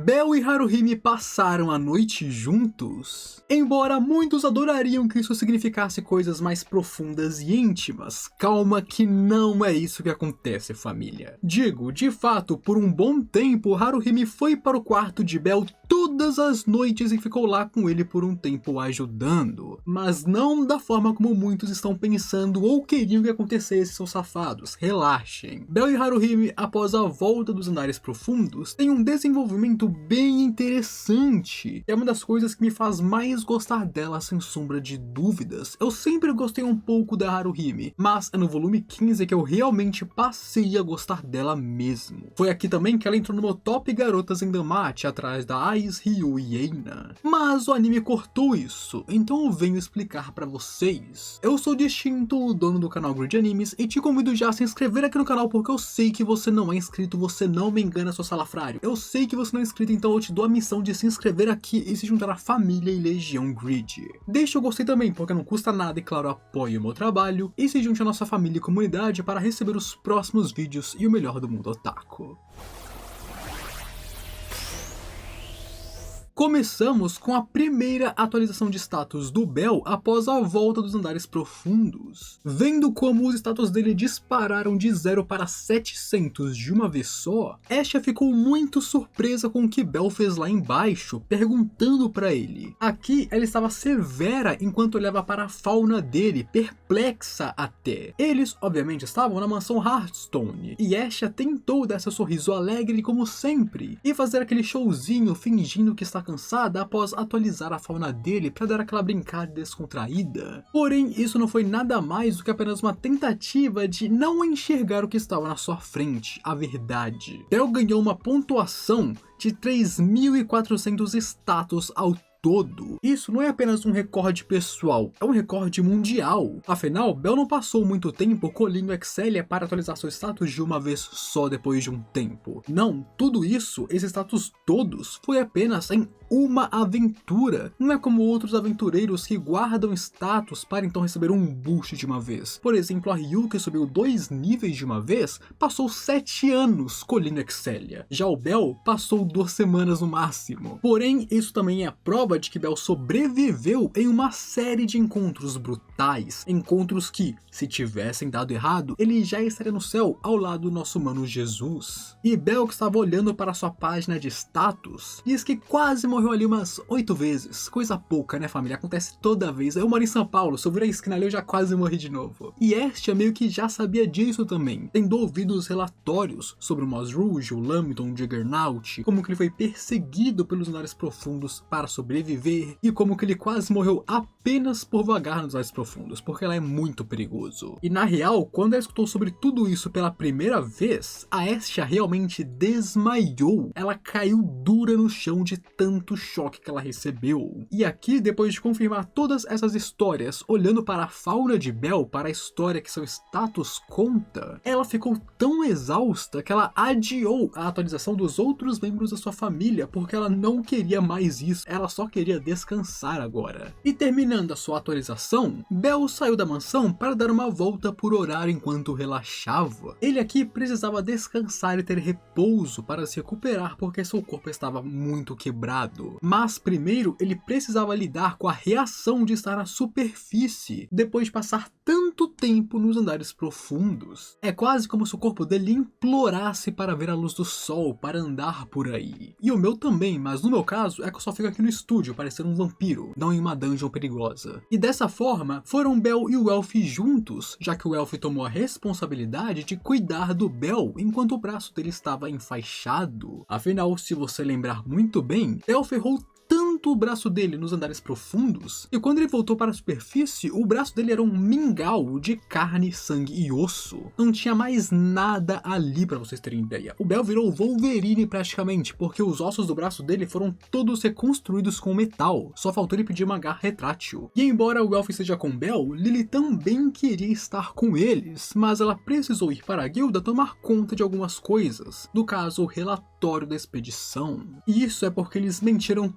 Bel e Haruhime passaram a noite juntos? Embora muitos adorariam que isso significasse coisas mais profundas e íntimas, calma que não é isso que acontece, família. Digo, de fato, por um bom tempo, Haruhime foi para o quarto de Bel todas as noites e ficou lá com ele por um tempo ajudando. Mas não da forma como muitos estão pensando ou queriam que acontecesse, seus safados. Relaxem. Bel e Haruhime, após a volta dos Andares Profundos, têm um desenvolvimento bem interessante. É uma das coisas que me faz mais gostar dela, sem sombra de dúvidas. Eu sempre gostei um pouco da Haruhime, mas é no volume 15 que eu realmente passei a gostar dela mesmo. Foi aqui também que ela entrou no meu top garotas em Damate, atrás da Ais, Ryu e Eina. Mas o anime cortou isso, então eu venho explicar pra vocês. Eu sou Distinto, o dono do canal Grid Animes, e te convido já a se inscrever aqui no canal, porque eu sei que você não é inscrito, você não me engana, seu salafrário. Eu sei que você não é inscrito, então eu te dou a missão de se inscrever aqui e se juntar à família e legião Grid. Deixa o gostei também, porque não custa nada e claro, apoie o meu trabalho, e se junte à nossa família e comunidade para receber os próximos vídeos e o melhor do mundo otaku. Começamos com a primeira atualização de status do Bel após a volta dos Andares Profundos. Vendo como os status dele dispararam de 0 para 700 de uma vez só, Asha ficou muito surpresa com o que Bel fez lá embaixo, perguntando pra ele. Aqui ela estava severa enquanto olhava para a fauna dele, perplexa até. Eles, obviamente, estavam na mansão Hearthstone, e Asha tentou dar seu sorriso alegre como sempre, e fazer aquele showzinho fingindo que está cansada após atualizar a fauna dele para dar aquela brincada descontraída. Porém, isso não foi nada mais do que apenas uma tentativa de não enxergar o que estava na sua frente, a verdade. Bel ganhou uma pontuação de 3.400 status ao todo. Isso não é apenas um recorde pessoal, é um recorde mundial. Afinal, Bel não passou muito tempo colhendo Excelia para atualizar seu status de uma vez só depois de um tempo. Não, tudo isso, esses status todos, foi apenas em uma aventura. Não é como outros aventureiros que guardam status para então receber um boost de uma vez. Por exemplo, a Ryu, que subiu 2 níveis de uma vez, passou 7 anos colhendo Excelia. Já o Bel passou 2 semanas no máximo. Porém, isso também é a prova de que Bel sobreviveu em uma série de encontros brutais. Encontros que, se tivessem dado errado, ele já estaria no céu ao lado do nosso mano Jesus. E Bel, que estava olhando para sua página de status, diz que quase morreu ali umas 8 vezes. Coisa pouca, né, família? Acontece toda vez. Eu moro em São Paulo, se eu virar a esquina ali eu já quase morri de novo. E Estia meio que já sabia disso também, tendo ouvido os relatórios sobre o Mos Rouge, o Lambton, o Juggernaut, como que ele foi perseguido pelos Andares Profundos para sobreviver, e como que ele quase morreu apenas por vagar nos Andares Profundos, porque lá é muito perigoso. E na real, quando ela escutou sobre tudo isso pela primeira vez, a Estia realmente desmaiou. Ela caiu dura no chão de tanto choque que ela recebeu. E aqui, depois de confirmar todas essas histórias, olhando para a fauna de Bel, para a história que seu status conta, ela ficou tão exausta que ela adiou a atualização dos outros membros da sua família, porque ela não queria mais isso, ela só queria descansar agora. E terminando a sua atualização, Bel saiu da mansão para dar uma volta por horário enquanto relaxava. Ele aqui precisava descansar e ter repouso para se recuperar, porque seu corpo estava muito quebrado. Mas primeiro ele precisava lidar com a reação de estar na superfície, depois de passar tanto tempo nos Andares Profundos. É quase como se o corpo dele implorasse para ver a luz do sol, para andar por aí. E o meu também, mas no meu caso é que eu só fico aqui no estúdio, parecendo um vampiro, não em uma dungeon perigosa. E dessa forma, foram Bel e o Elf juntos, já que o Elf tomou a responsabilidade de cuidar do Bel enquanto o braço dele estava enfaixado. Afinal, se você lembrar muito bem, Bel ferrou tanto o braço dele nos Andares Profundos, e quando ele voltou para a superfície, o braço dele era um mingau de carne, sangue e osso. Não tinha mais nada ali, para vocês terem ideia. O Bel virou Wolverine praticamente, porque os ossos do braço dele foram todos reconstruídos com metal. Só faltou ele pedir uma garra retrátil. E embora o Elf esteja com Bel, Lily também queria estar com eles, mas ela precisou ir para a guilda tomar conta de algumas coisas. No caso, o relatório da expedição. E isso é porque eles mentiram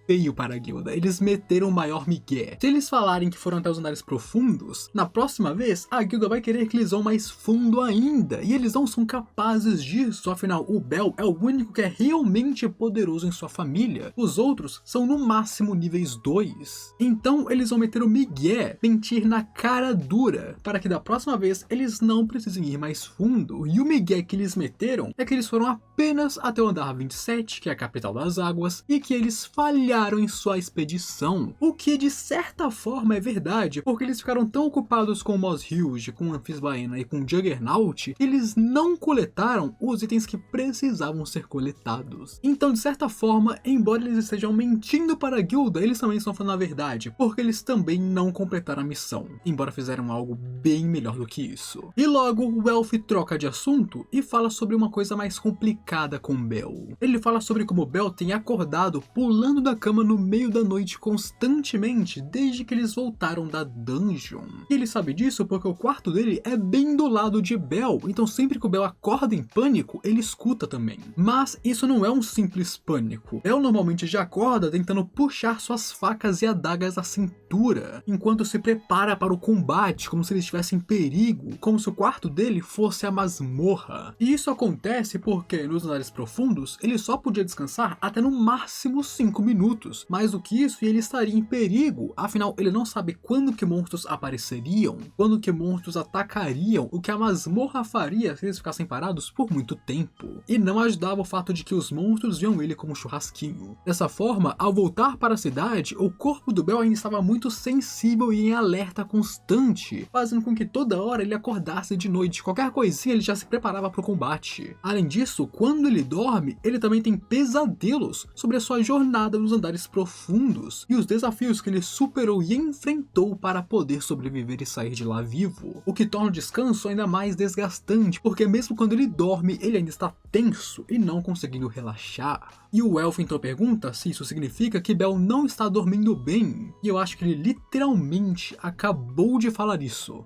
feio para a guilda. Eles meteram o maior migué. Se eles falarem que foram até os andares profundos, na próxima vez a guilda vai querer que eles vão mais fundo ainda. E eles não são capazes disso, afinal o Bell é o único que é realmente poderoso em sua família. Os outros são no máximo níveis 2. Então eles vão meter o migué, mentir na cara dura, para que da próxima vez eles não precisem ir mais fundo. E o migué que eles meteram é que eles foram apenas até o andar 27, que é a capital das águas, e que eles falharam em sua expedição. O que de certa forma é verdade, porque eles ficaram tão ocupados com Moss Huge, com Amphisbaena e com Juggernaut, que eles não coletaram os itens que precisavam ser coletados. Então, de certa forma, embora eles estejam mentindo para a guilda, eles também estão falando a verdade, porque eles também não completaram a missão, embora fizeram algo bem melhor do que isso. E logo, o Elf troca de assunto e fala sobre uma coisa mais complicada com Bell. Ele fala sobre como Bell tem acordado pulando da cama no meio da noite constantemente desde que eles voltaram da dungeon. E ele sabe disso porque o quarto dele é bem do lado de Bell, então sempre que o Bell acorda em pânico, ele escuta também. Mas isso não é um simples pânico. Bell normalmente já acorda tentando puxar suas facas e adagas à cintura, enquanto se prepara para o combate, como se ele estivesse em perigo, como se o quarto dele fosse a masmorra. E isso acontece porque nos andares profundos, ele só podia descansar até no máximo 5 minutos. Mais do que isso, e ele estaria em perigo, afinal ele não sabe quando que monstros apareceriam, quando que monstros atacariam, o que a masmorra faria se eles ficassem parados por muito tempo. E não ajudava o fato de que os monstros viam ele como churrasquinho. Dessa forma, ao voltar para a cidade, o corpo do Bell ainda estava muito sensível e em alerta constante, fazendo com que toda hora ele acordasse de noite, qualquer coisinha ele já se preparava para o combate. Além disso, quando ele dorme, ele também tem pesadelos sobre a sua jornada nos andares profundos e os desafios que ele superou e enfrentou para poder sobreviver e sair de lá vivo, o que torna o descanso ainda mais desgastante, porque mesmo quando ele dorme, ele ainda está tenso e não conseguindo relaxar. E o Elf então pergunta se isso significa que Bell não está dormindo bem, e eu acho que ele literalmente acabou de falar isso.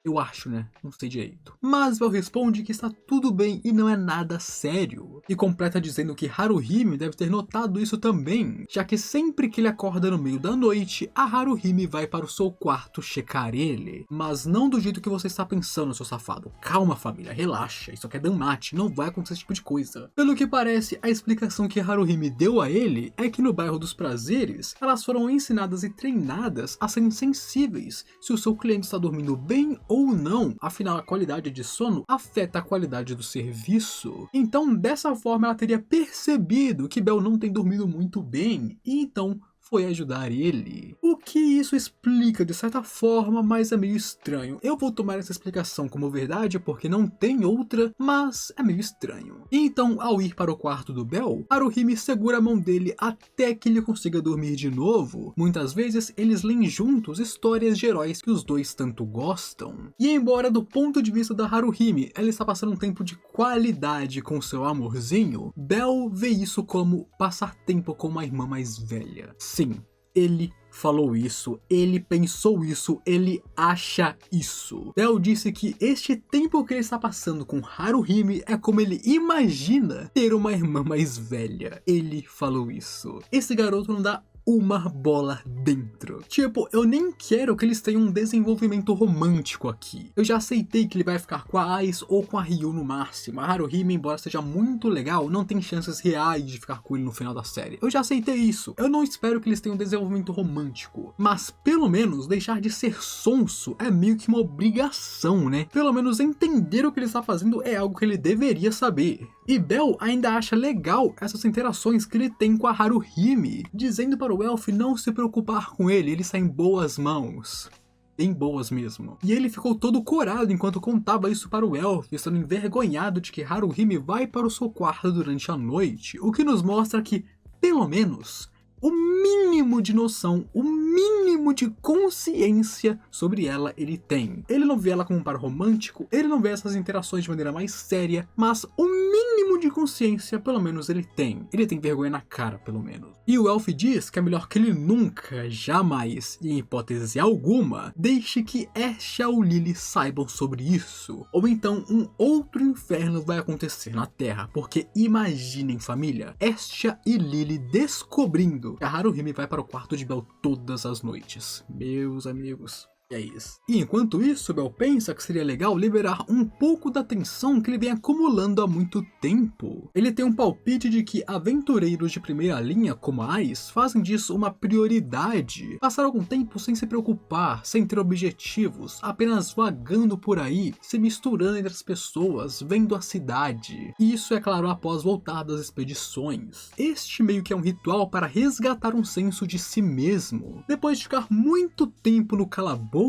Eu acho, né? Não sei direito. Mas Bell responde que está tudo bem e não é nada sério. E completa dizendo que Haruhime deve ter notado isso também, já que sempre que ele acorda no meio da noite, a Haruhime vai para o seu quarto checar ele. Mas não do jeito que você está pensando, seu safado. Calma, família, relaxa. Isso aqui é Danmachi, não vai acontecer esse tipo de coisa. Pelo que parece, a explicação que Haruhime deu a ele é que no bairro dos prazeres, elas foram ensinadas e treinadas a serem sensíveis se o seu cliente está dormindo bem ou não, afinal a qualidade de sono afeta a qualidade do serviço. Então dessa forma ela teria percebido que Bell não tem dormido muito bem, e então foi ajudar ele. O que isso explica de certa forma, mas é meio estranho. Eu vou tomar essa explicação como verdade porque não tem outra, mas é meio estranho. Então, ao ir para o quarto do Bell, Haruhime segura a mão dele até que ele consiga dormir de novo. Muitas vezes eles leem juntos histórias de heróis que os dois tanto gostam. E embora do ponto de vista da Haruhime, ela está passando um tempo de qualidade com seu amorzinho, Bell vê isso como passar tempo com uma irmã mais velha. Sim, ele falou isso, ele pensou isso, ele acha isso. Bell disse que este tempo que ele está passando com Haruhime é como ele imagina ter uma irmã mais velha. Ele falou isso. Esse garoto não dá uma bola dentro. Tipo, eu nem quero que eles tenham um desenvolvimento romântico aqui. Eu já aceitei que ele vai ficar com a Ais ou com a Ryu no máximo. A Haruhime, embora seja muito legal, não tem chances reais de ficar com ele no final da série. Eu já aceitei isso. Eu não espero que eles tenham um desenvolvimento romântico. Mas, pelo menos, deixar de ser sonso é meio que uma obrigação, né? Pelo menos entender o que ele está fazendo é algo que ele deveria saber. E Bell ainda acha legal essas interações que ele tem com a Haruhime, dizendo para o Elf não se preocupar com ele está em boas mãos. Bem boas mesmo. E ele ficou todo corado enquanto contava isso para o Elf, estando envergonhado de que Haruhime vai para o seu quarto durante a noite, o que nos mostra que, pelo menos, o mínimo de noção, o mínimo de consciência sobre ela ele tem. Ele não vê ela como um par romântico, ele não vê essas interações de maneira mais séria, mas o mínimo de consciência pelo menos ele tem. Ele tem vergonha na cara, pelo menos. E o Elf diz que é melhor que ele nunca, jamais, em hipótese alguma, deixe que Estia ou Lily saibam sobre isso. Ou então um outro inferno vai acontecer na Terra, porque imaginem, família, Estia e Lily descobrindo sabendo que a Haruhime vai para o quarto de Bell todas as noites. Meus amigos. É isso. E enquanto isso, Bell pensa que seria legal liberar um pouco da tensão que ele vem acumulando há muito tempo. Ele tem um palpite de que aventureiros de primeira linha, como a Ice, fazem disso uma prioridade. Passar algum tempo sem se preocupar, sem ter objetivos, apenas vagando por aí, se misturando entre as pessoas, vendo a cidade. E isso é claro após voltar das expedições. Este meio que é um ritual para resgatar um senso de si mesmo. Depois de ficar muito tempo no calabouço,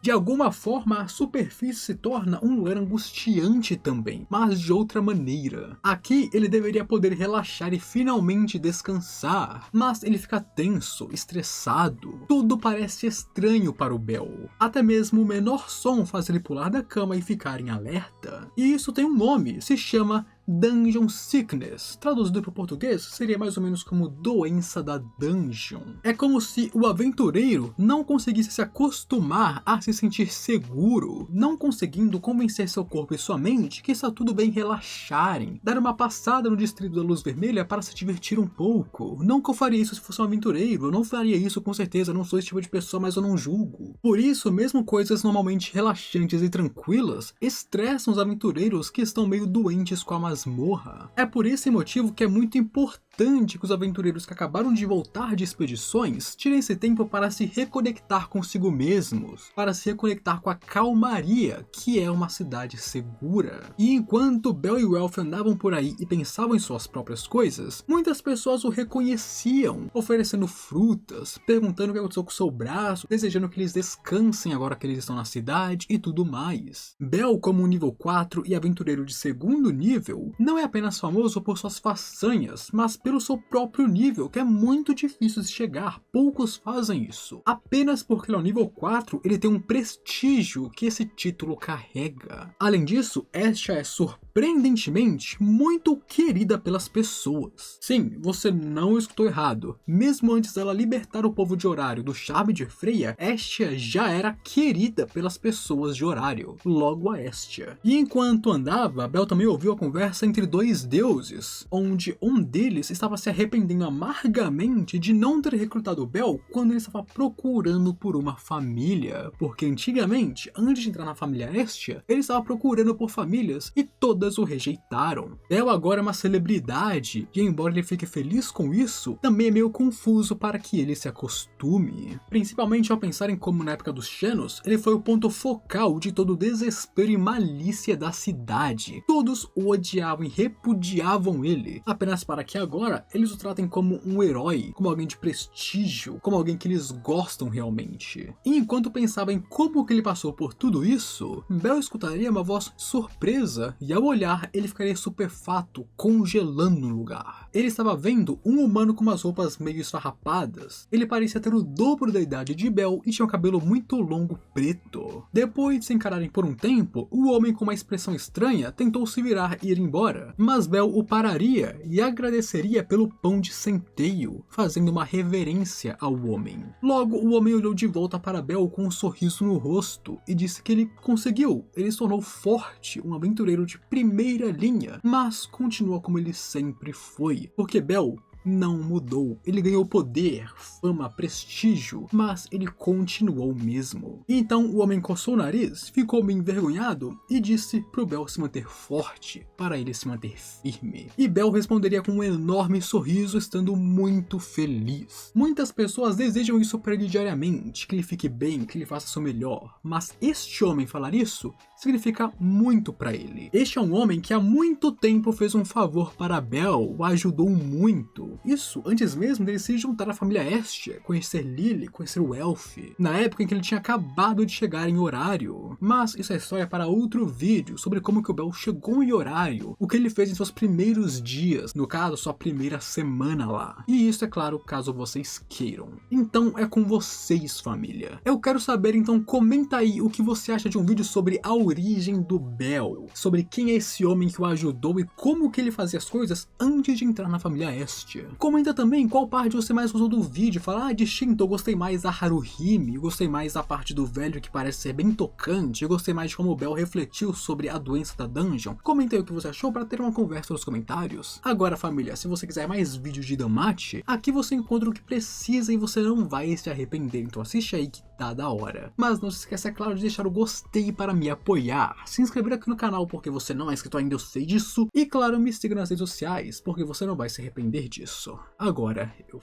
de alguma forma a superfície se torna um lugar angustiante também, mas de outra maneira. Aqui ele deveria poder relaxar e finalmente descansar, mas ele fica tenso, estressado. Tudo parece estranho para o Bell. Até mesmo o menor som faz ele pular da cama e ficar em alerta. E isso tem um nome, se chama Dungeon Sickness. Traduzido para o português, seria mais ou menos como doença da dungeon. É como se o aventureiro não conseguisse se acostumar a se sentir seguro, não conseguindo convencer seu corpo e sua mente que está tudo bem relaxarem, dar uma passada no distrito da luz vermelha para se divertir um pouco. Não que eu faria isso se fosse um aventureiro, eu não faria isso com certeza, eu não sou esse tipo de pessoa, mas eu não julgo. Por isso, mesmo coisas normalmente relaxantes e tranquilas estressam os aventureiros que estão meio doentes com a masmorra. É por esse motivo que é muito importante que os aventureiros que acabaram de voltar de expedições tirem esse tempo para se reconectar consigo mesmos, para se reconectar com a calmaria, que é uma cidade segura. E enquanto Bell e Ralph andavam por aí e pensavam em suas próprias coisas, muitas pessoas o reconheciam, oferecendo frutas, perguntando o que aconteceu com seu braço, desejando que eles descansem agora que eles estão na cidade e tudo mais. Bell, como um nível 4 e aventureiro de segundo nível, não é apenas famoso por suas façanhas, mas pelo seu próprio nível, que é muito difícil de chegar. Poucos fazem isso. Apenas porque ele é um nível 4, ele tem um prestígio que esse título carrega. Além disso, Estia é surpreendentemente muito querida pelas pessoas. Sim, você não escutou errado. Mesmo antes dela libertar o povo de Horário do charme de Freya, Estia já era querida pelas pessoas de Horário, logo a Estia. E enquanto andava, Bell também ouviu a conversa entre dois deuses, onde um deles estava se arrependendo amargamente de não ter recrutado Bell quando ele estava procurando por uma família, porque antigamente, antes de entrar na família Estia, ele estava procurando por famílias e todas o rejeitaram. Bell agora é uma celebridade, e embora ele fique feliz com isso, também é meio confuso para que ele se acostume. Principalmente ao pensar em como na época dos Xenos, ele foi o ponto focal de todo o desespero e malícia da cidade. Todos o odiavam e repudiavam ele, apenas para que agora eles o tratem como um herói, como alguém de prestígio, como alguém que eles gostam realmente. E enquanto pensava em como que ele passou por tudo isso, Bell escutaria uma voz surpresa e ao olhar ele ficaria estupefato, congelando no lugar. Ele estava vendo um humano com umas roupas meio esfarrapadas. Ele parecia ter o dobro da idade de Bell e tinha um cabelo muito longo preto. Depois de se encararem por um tempo, o homem com uma expressão estranha tentou se virar e ir embora, mas Bell o pararia e agradeceria pelo pão de centeio, fazendo uma reverência ao homem. Logo, o homem olhou de volta para Bell com um sorriso no rosto e disse que ele conseguiu. Ele se tornou forte, um aventureiro de primeira linha, mas continua como ele sempre foi, porque Bell não mudou. Ele ganhou poder, fama, prestígio, mas ele continuou mesmo. Então o homem coçou o nariz, ficou meio envergonhado e disse pro Bell se manter forte, para ele se manter firme. E Bell responderia com um enorme sorriso, estando muito feliz. Muitas pessoas desejam isso para ele diariamente, que ele fique bem, que ele faça seu melhor, mas este homem falar isso significa muito para ele. Este é um homem que há muito tempo fez um favor para Bell, o ajudou muito. Isso antes mesmo dele se juntar à família Estia, conhecer Lily, conhecer o Elf, na época em que ele tinha acabado de chegar em Horário. Mas isso é história para outro vídeo, sobre como que o Bell chegou em Horário, o que ele fez em seus primeiros dias, no caso, sua primeira semana lá. E isso é claro, caso vocês queiram. Então é com vocês, família. Eu quero saber, então comenta aí o que você acha de um vídeo sobre a origem do Bell, sobre quem é esse homem que o ajudou e como que ele fazia as coisas antes de entrar na família Estia. comédia. Comenta também qual parte você mais gostou do vídeo, fala, de Shinto eu gostei mais da Haruhime, eu gostei mais da parte do velho que parece ser bem tocante, eu gostei mais de como o Bell refletiu sobre a doença da dungeon. Comenta aí o que você achou para ter uma conversa nos comentários. Agora família, se você quiser mais vídeos de DanMachi, aqui você encontra o que precisa e você não vai se arrepender, então assiste aí que tá da hora. Mas não se esqueça, é claro, de deixar o gostei para me apoiar, se inscrever aqui no canal porque você não é inscrito ainda, eu sei disso, e claro, me siga nas redes sociais porque você não vai se arrepender disso. Agora, eu